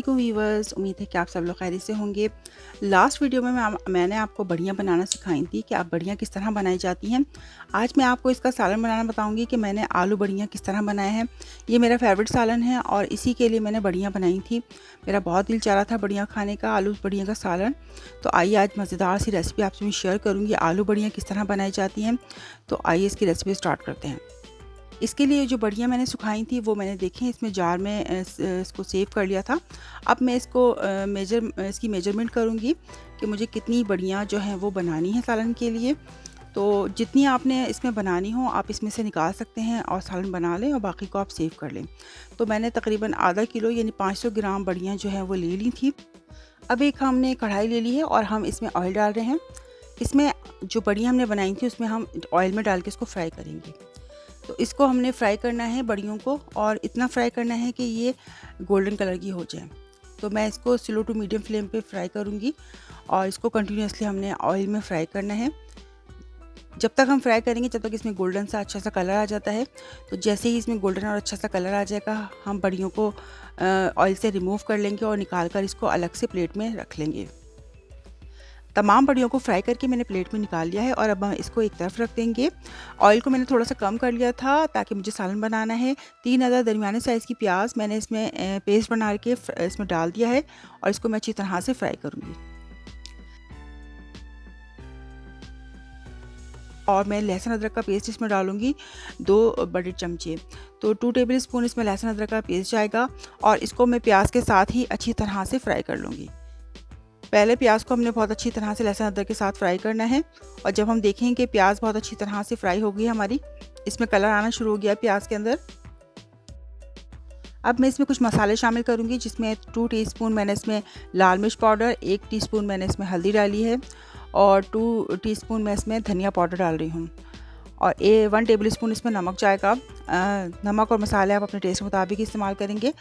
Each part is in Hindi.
वालेकुम वीवर्स, उम्मीद है कि आप सब लोग खैरियत से होंगे। लास्ट वीडियो में मैंने आपको बड़ियाँ बनाना सिखाई थी कि आप बड़ियाँ किस तरह बनाई जाती हैं। आज मैं आपको इसका सालन बनाना बताऊंगी कि मैंने आलू बड़ियाँ किस तरह बनाए हैं। ये मेरा फेवरेट सालन है और इसी के लिए मैंने बड़ियाँ बनाई थी। मेरा बहुत दिल चाह रहा था बड़ियाँ खाने का, आलू बड़ियाँ का सालन। तो आइए आज मज़ेदार सी रेसिपी आपसे मैं शेयर करूँगी, आलू बड़ियाँ किस तरह बनाई जाती हैं। तो आइए इसकी रेसिपी स्टार्ट करते हैं। इसके लिए जो बड़ियाँ मैंने सुखाई थी वो मैंने देखें इसमें जार में इसको सेव कर लिया था। अब मैं इसको इसकी मेजरमेंट करूँगी कि मुझे कितनी बड़ियाँ जो हैं वो बनानी है सालन के लिए। तो जितनी आपने इसमें बनानी हो आप इसमें से निकाल सकते हैं और सालन बना लें और बाकी को आप सेव कर लें। तो मैंने तकरीबन आधा किलो यानी 500 ग्राम बड़ियाँ जो हैं वो ले ली थी। अब एक हमने कढ़ाई ले ली है और हम इसमें ऑयल डाल रहे हैं। इसमें जो बड़ियाँ हमने बनाई थी उसमें हम ऑयल में डाल के इसको फ्राई करेंगे। तो इसको हमने फ्राई करना है बड़ियों को, और इतना फ्राई करना है कि ये गोल्डन कलर की हो जाए। तो मैं इसको स्लो टू मीडियम फ्लेम पे फ्राई करूँगी और इसको कंटिन्यूसली हमने ऑयल में फ्राई करना है। जब तक हम फ्राई करेंगे जब तक इसमें गोल्डन सा अच्छा सा कलर आ जाता है। तो जैसे ही इसमें गोल्डन और अच्छा सा कलर आ जाएगा हम बड़ियों को ऑयल से रिमूव कर लेंगे और निकाल कर इसको अलग से प्लेट में रख लेंगे। तमाम बड़ियों को फ्राई करके मैंने प्लेट में निकाल लिया है और अब हम इसको एक तरफ रख देंगे। ऑयल को मैंने थोड़ा सा कम कर लिया था ताकि मुझे सालन बनाना है। 3 अदद दरमियाने साइज़ की प्याज मैंने इसमें पेस्ट बना के इसमें डाल दिया है और इसको मैं अच्छी तरह से फ्राई करूँगी। और मैं लहसुन अदरक का पेस्ट इसमें डालूँगी 2 बड़े चमचे। तो 2 टेबल स्पून इसमें लहसुन अदरक का पेस्ट जाएगा और इसको मैं प्याज के साथ ही अच्छी तरह से फ्राई कर लूँगी। पहले प्याज को हमने बहुत अच्छी तरह से लहसुन अदरक के साथ फ्राई करना है और जब हम देखें कि प्याज बहुत अच्छी तरह से फ्राई हो गई हमारी, इसमें कलर आना शुरू हो गया प्याज के अंदर, अब मैं इसमें कुछ मसाले शामिल करूंगी जिसमें 2 टीस्पून मैंने इसमें लाल मिर्च पाउडर, 1 टीस्पून मैंने इसमें हल्दी डाली है और 2 टीस्पून मैं इसमें धनिया पाउडर डाल रही हूँ और 1 टेबल स्पून इसमें नमक जाएगा। नमक और मसाले आप अपने टेस्ट के मुताबिक इस्तेमाल करेंगे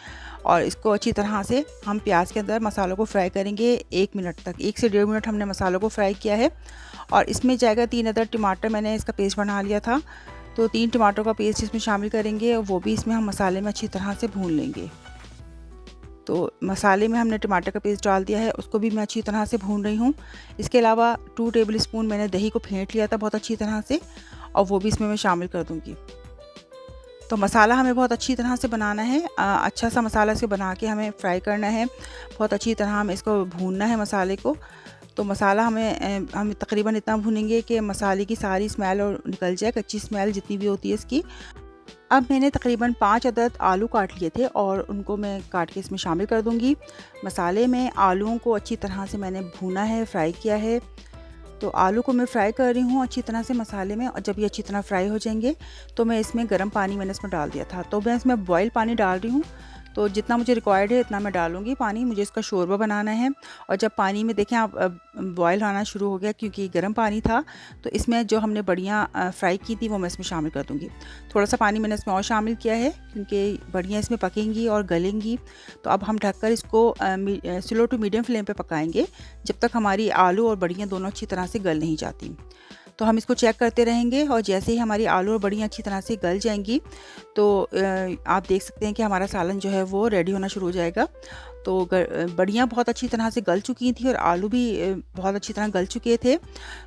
और इसको अच्छी तरह से हम प्याज के अंदर मसालों को फ्राई करेंगे 1 मिनट तक। 1 से 1.5 मिनट हमने मसालों को फ्राई किया है और इसमें जाएगा 3 अदद टमाटर, मैंने इसका पेस्ट बना लिया था। तो 3 टमाटरों का पेस्ट इसमें शामिल करेंगे और वो भी इसमें हम मसाले में अच्छी तरह से भून लेंगे। तो मसाले में हमने टमाटर का पेस्ट डाल दिया है, उसको भी मैं अच्छी तरह से भून रही हूँ। इसके अलावा 2 टेबल स्पून मैंने दही को फेंट लिया था बहुत अच्छी तरह से और वो भी इसमें मैं शामिल कर दूँगी। तो मसाला हमें बहुत अच्छी तरह से बनाना है, अच्छा सा मसाला इसको बना के हमें फ्राई करना है, बहुत अच्छी तरह हमें इसको भूनना है मसाले को। तो मसाला हम तकरीबन इतना भूनेंगे कि मसाले की सारी स्मेल और निकल जाए, कच्ची स्मेल जितनी भी होती है इसकी। अब मैंने तकरीबन 5 अदद आलू काट लिए थे और उनको मैं काट के इसमें शामिल कर दूंगी। मसाले में आलूओं को अच्छी तरह से मैंने भूना है, फ्राई किया है। तो आलू को मैं फ्राई कर रही हूँ अच्छी तरह से मसाले में और जब ये अच्छी तरह फ्राई हो जाएंगे तो मैं इसमें गर्म पानी मैंने इसमें डाल दिया था। तो मैं इसमें बॉयल पानी डाल रही हूँ, तो जितना मुझे रिक्वायर्ड है इतना मैं डालूँगी पानी। मुझे इसका शोरबा बनाना है और जब पानी में देखें आप बॉयल आना शुरू हो गया क्योंकि गर्म पानी था, तो इसमें जो हमने बड़ियाँ फ्राई की थी वो मैं इसमें शामिल कर दूँगी। थोड़ा सा पानी मैंने इसमें और शामिल किया है क्योंकि बड़ियाँ इसमें पकेंगी और गलेंगी। तो अब हम ढककर इसको स्लो टू मीडियम फ्लेम पर पकाएँगे जब तक हमारी आलू और बड़ियाँ दोनों अच्छी तरह से गल नहीं जाती। तो हम इसको चेक करते रहेंगे और जैसे ही हमारी आलू और बड़ियाँ अच्छी तरह से गल जाएंगी तो आप देख सकते हैं कि हमारा सालन जो है वो रेडी होना शुरू हो जाएगा। तो बड़ियाँ बहुत अच्छी तरह से गल चुकी थी और आलू भी बहुत अच्छी तरह गल चुके थे।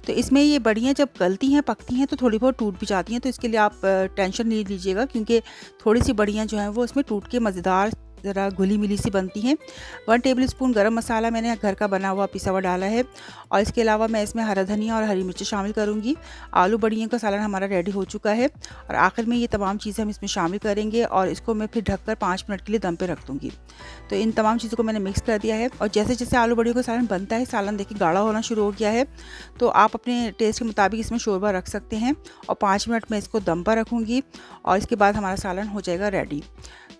तो इसमें ये बड़ियाँ जब गलती हैं, पकती हैं तो थोड़ी बहुत टूट भी जाती हैं, तो इसके लिए आप टेंशन नहीं लीजिएगा क्योंकि थोड़ी सी बड़ियाँ जो हैं वो इसमें टूट के मज़ेदार ज़रा घुली मिली सी बनती हैं। 1 टेबल स्पून गरम मसाला मैंने घर का बना हुआ पिसा हुआ डाला है और इसके अलावा मैं इसमें हरा धनिया और हरी मिर्च शामिल करूँगी। आलू बड़ियों का सालन हमारा रेडी हो चुका है और आखिर में ये तमाम चीज़ें हम इसमें शामिल करेंगे और इसको मैं फिर ढककर 5 मिनट के लिए दम पे रख दूँगी। तो इन तमाम चीज़ों को मैंने मिक्स कर दिया है और जैसे जैसे आलू बड़ियों का सालन बनता है, सालन देखिए गाढ़ा होना शुरू हो गया है। तो आप अपने टेस्ट के मुताबिक इसमें शोरबा रख सकते हैं और 5 मिनट में इसको दम पर रखूँगी और इसके बाद हमारा सालन हो जाएगा रेडी।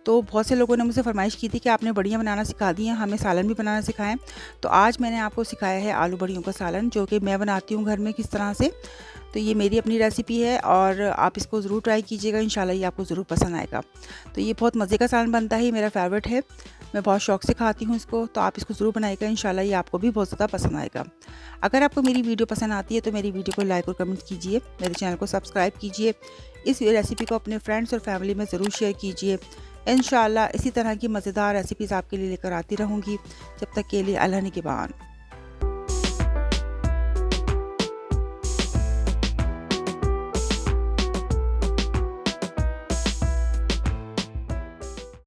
तो बहुत से लोगों ने मुझसे फरमाइश की थी कि आपने बड़ियाँ बनाना सिखा दी हैं, हमें सालन भी बनाना सिखाएं। तो आज मैंने आपको सिखाया है आलू बड़ियों का सालन, जो कि मैं बनाती हूँ घर में किस तरह से। तो ये मेरी अपनी रेसिपी है और आप इसको ज़रूर ट्राई कीजिएगा, इंशाल्लाह ये आपको ज़रूर पसंद आएगा। तो ये बहुत मज़े का सालन बनता है, मेरा फेवरेट है, मैं बहुत शौक़ से खाती हूँ इसको। तो आप इसको ज़रूर बनाइएगा, इंशाल्लाह ये आपको भी बहुत ज़्यादा पसंद आएगा। अगर आपको मेरी वीडियो पसंद आती है तो मेरी वीडियो को लाइक और कमेंट कीजिए, मेरे चैनल को सब्सक्राइब कीजिए, इस रेसिपी को अपने फ्रेंड्स और फैमिली में ज़रूर शेयर कीजिए। इंशाल्लाह इसी तरह की मज़ेदार रेसिपीज़ आपके लिए लेकर आती रहूँगी। जब तक के लिए अल्लाह निगहबान।